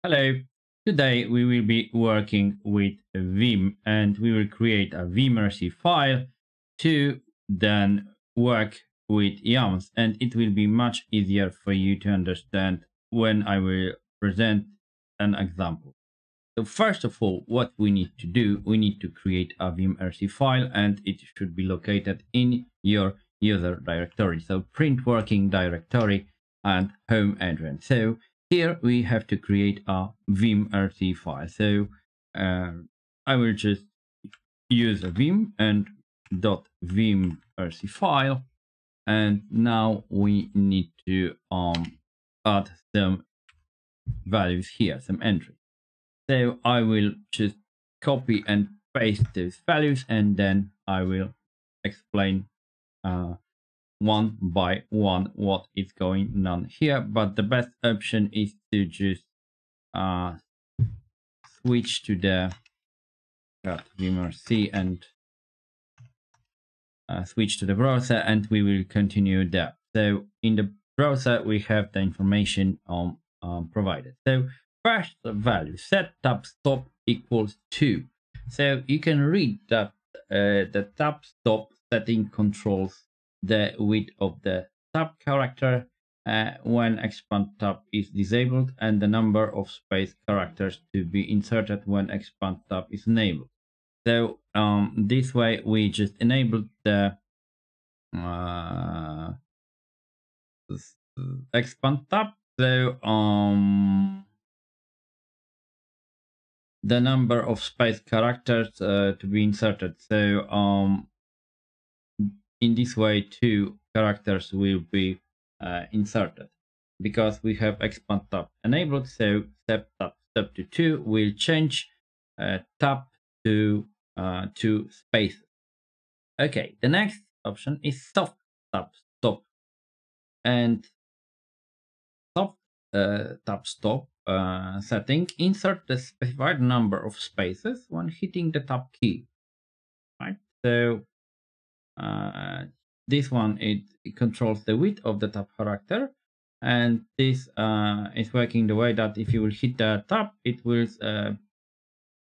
Hello, today we will be working with Vim and we will create a vimrc file to then work with YAMLs, and it will be much easier for you to understand when I will present an example. So first of all, what we need to do, we need to create a vimrc file and it should be located in your user directory. So print working directory and home entrance. So here we have to create a vimrc file. So I will just use a vim and .vimrc file, and now we need to add some values here, some entries. So I will just copy and paste those values, and then I will explain one by one what is going on here. But the best option is to just switch to the vimrc and switch to the browser, and we will continue there. So in the browser we have the information provided. So first value, set tab stop equals 2. So you can read that the tab stop setting controls the width of the tab character when expand tab is disabled, and the number of space characters to be inserted when expand tab is enabled. So this way we just enabled the expand tab. So the number of space characters to be inserted. So in this way 2 characters will be inserted because we have expand tab enabled. So step to 2 will change tab to 2 spaces. Okay, the next option is soft tab stop, and soft tab stop setting, insert the specified number of spaces when hitting the tab key. Right, so this one it controls the width of the tab character, and this is working the way that if you will hit the tab, it will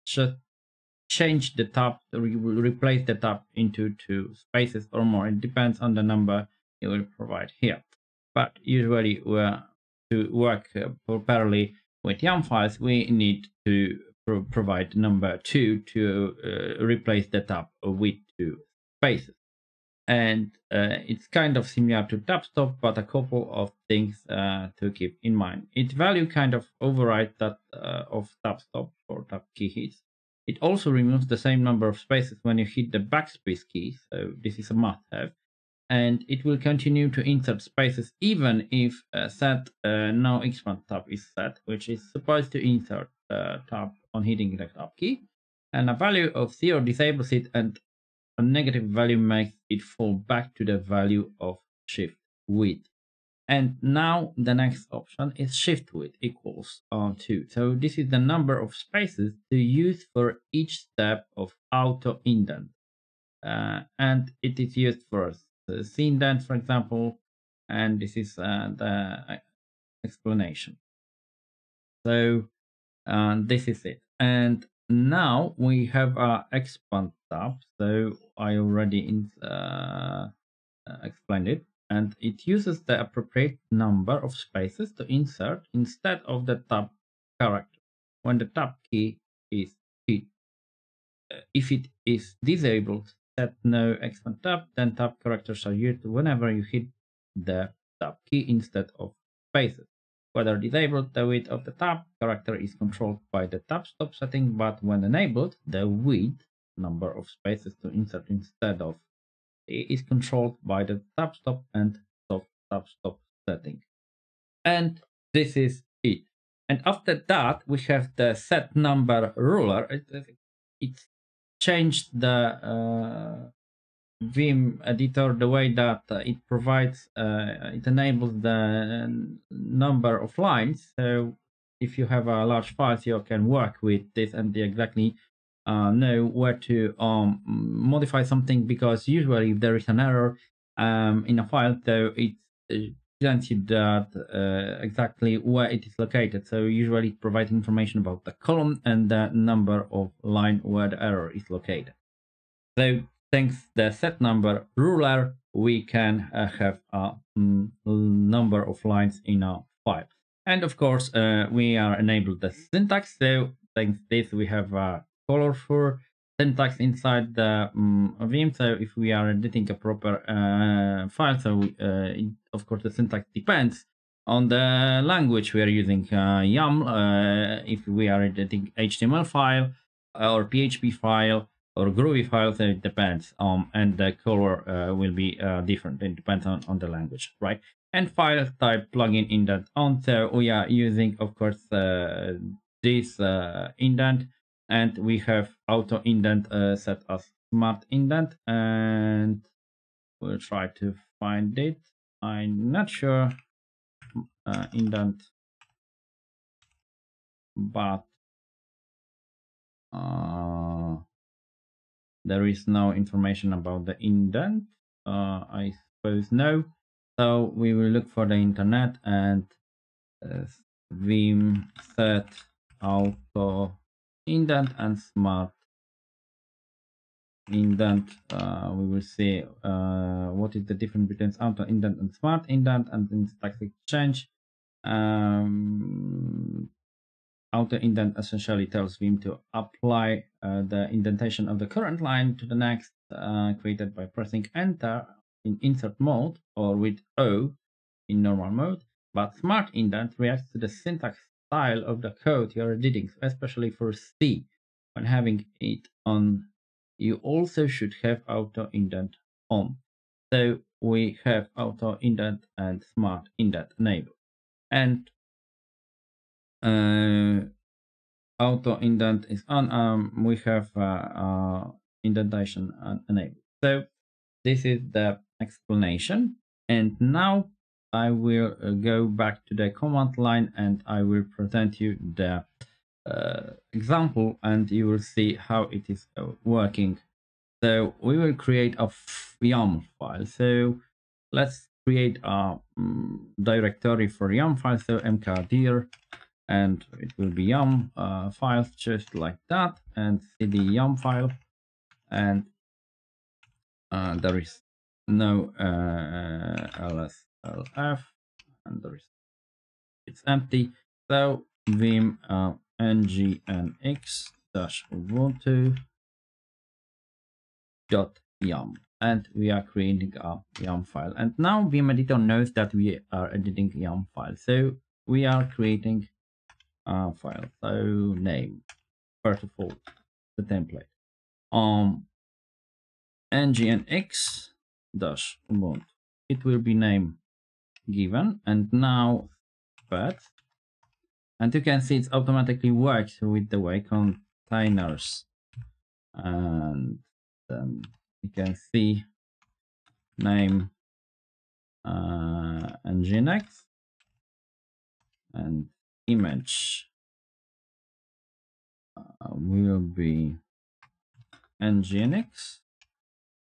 just change the tab, replace the tab into 2 spaces or more. It depends on the number you will provide here. But usually to work properly with YAML files, we need to provide number 2 to replace the tab with 2 spaces. And it's kind of similar to tab stop, but a couple of things to keep in mind. Its value kind of overrides that of tab stop or tab key hits. It also removes the same number of spaces when you hit the backspace key, so this is a must-have. And it will continue to insert spaces even if set no expand tab is set, which is supposed to insert tab on hitting the tab key. And a value of 0 disables it, and a negative value makes it fall back to the value of shift width. And now the next option is shift width equals 2. So this is the number of spaces to use for each step of auto indent. And it is used for C indent, for example, and this is the explanation. So this is it. And now we have our expand tab. So I already explained it. And it uses the appropriate number of spaces to insert instead of the tab character when the tab key is hit. If it is disabled, set no expand tab, then tab characters are used whenever you hit the tab key instead of spaces. Whether disabled, the width of the tab character is controlled by the tab stop setting, but when enabled, the width, number of spaces to insert instead of, is controlled by the tab stop and soft tab stop setting. And this is it. And after that, we have the set number ruler. It changed the Vim editor the way that it provides, it enables the number of lines. So if you have a large file, you can work with this and exactly know where to modify something, because usually if there is an error in a file, so it's presents you that exactly where it is located. So usually it provides information about the column and the number of line where the error is located. So thanks the set number ruler, we can have a number of lines in a file. And of course, we are enabled the syntax. So thanks to this, we have a colorful syntax inside the Vim. So if we are editing a proper file, so of course the syntax depends on the language we are using. YAML, if we are editing HTML file or PHP file or Groovy file, so it depends. And the color will be different. It depends on the language, right? And file type plugin indent on. So we are using, of course, this indent, and we have auto indent set as smart indent, and we'll try to find it. I'm not sure indent, but there is no information about the indent. I suppose no. So we will look for the internet and vim set auto indent and smart indent. We will see what is the difference between auto indent and smart indent, and in syntax exchange. Auto indent essentially tells Vim to apply the indentation of the current line to the next, created by pressing enter in insert mode or with O in normal mode. But smart indent reacts to the syntax style of the code you are editing, especially for C. When having it on, you also should have auto indent on. So we have auto indent and smart indent enabled. And auto indent is on. We have indentation enabled. So this is the explanation. And now I will go back to the command line and I will present you the example, and you will see how it is working. So we will create a YAML file. So let's create a directory for YAML file. So mkdir, and it will be YAML files just like that, and cd YAML file, and there is no lslf, and there is, it's empty. So vim ngnx -ubuntu .yaml, and we are creating a YAML file. And now Vim editor knows that we are editing YAML file, so we are creating a file. So name, first of all, the template ngnx -ubuntu. It will be name given, and now path, and you can see it automatically works with the way containers, and you can see name nginx, and image will be nginx,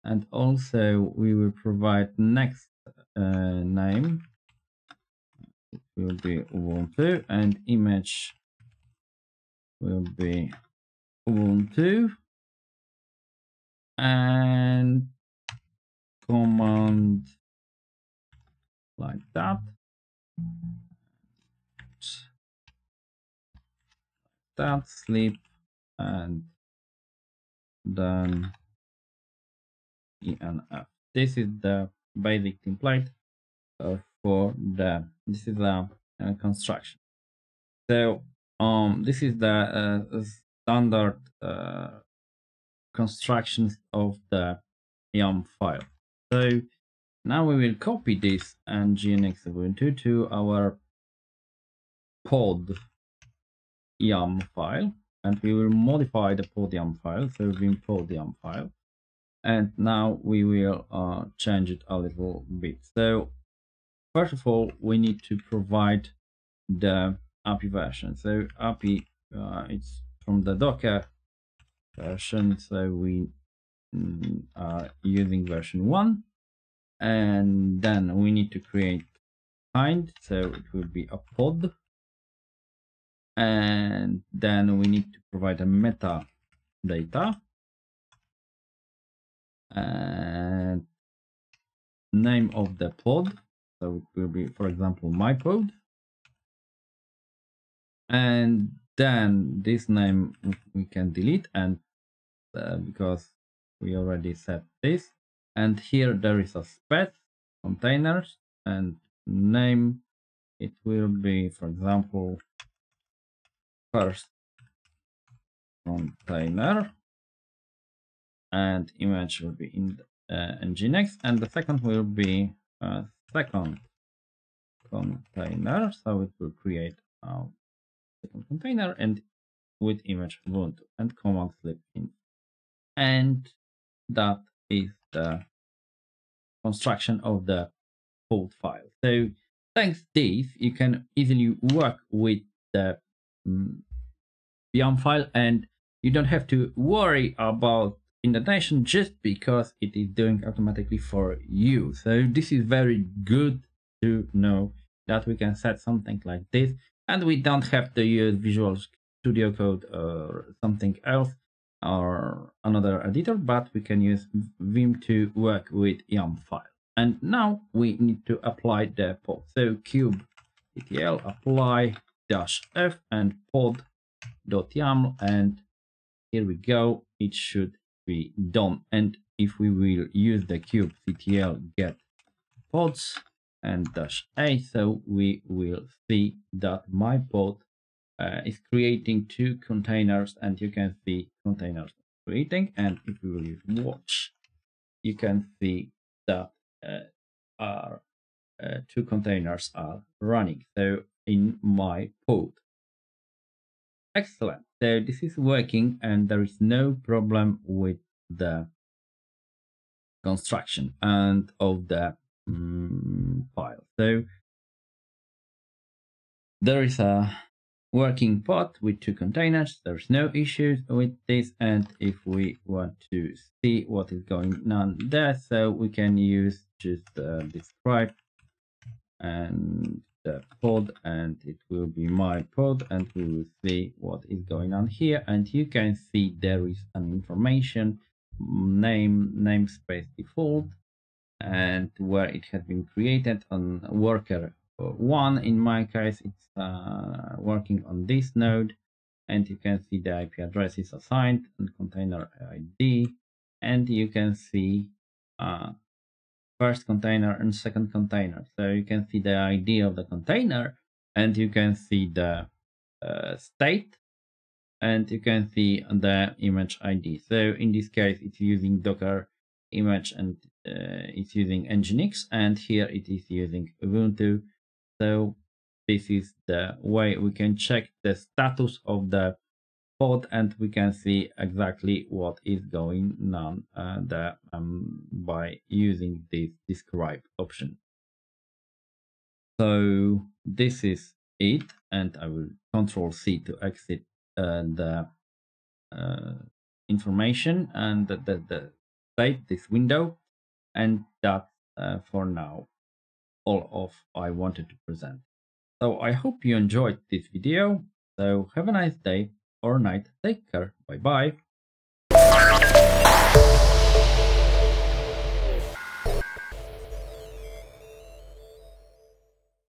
and also we will provide next name, it will be Ubuntu, and image will be Ubuntu, and command like that, sleep, and then enf. This is the basic template for this is the construction. So this is the standard constructions of the YAML file. So now we will copy this nginx Ubuntu to our pod YAML file, and we will modify the pod YAML file. So vim pod YAML file, and now we will change it a little bit. So first of all, we need to provide the API version. So API, it's from the Docker version, so we are using version 1, and then we need to create kind, so it will be a pod. And then we need to provide a metadata and name of the pod. So it will be, for example, my pod. And then this name we can delete, and because we already set this. And here there is a spec containers, and name it will be, for example, first container, and image will be in nginx, and the second will be second container, so it will create a second container and with image Ubuntu and command slip in. And that is the construction of the pod file. So thanks to this, you can easily work with the YAML file, and you don't have to worry about indentation just because it is doing automatically for you. So this is very good to know that we can set something like this, and we don't have to use Visual Studio Code or something else or another editor, but we can use Vim to work with YAML file. And now we need to apply the pod. So kubectl apply -f and pod.yaml, and here we go, it should be done. And if we will use the kubectl get pods and -a, so we will see that my pod is creating two containers, and you can see containers creating. And if we will use watch, you can see that our two containers are running, so in my pod. Excellent. So this is working, and there is no problem with the construction and of the file. So there is a working pod with two containers. There's no issues with this. And if we want to see what is going on there, so we can use just describe and the pod, and it will be my pod, and we will see what is going on here. And you can see there is an information namespace default, and where it has been created on worker 1. In my case, it's working on this node, and you can see the IP address is assigned and container ID, and you can see first container and second container. So you can see the ID of the container, and you can see the state, and you can see the image ID. So in this case, it's using Docker image, and it's using nginx, and here it is using Ubuntu. So this is the way we can check the status of the pod, and we can see exactly what is going on by using this describe option. So this is it, and I will Control-C to exit the information and the state, this window, and that's for now all of I wanted to present. So I hope you enjoyed this video. So have a nice day or night. Take care. Bye bye.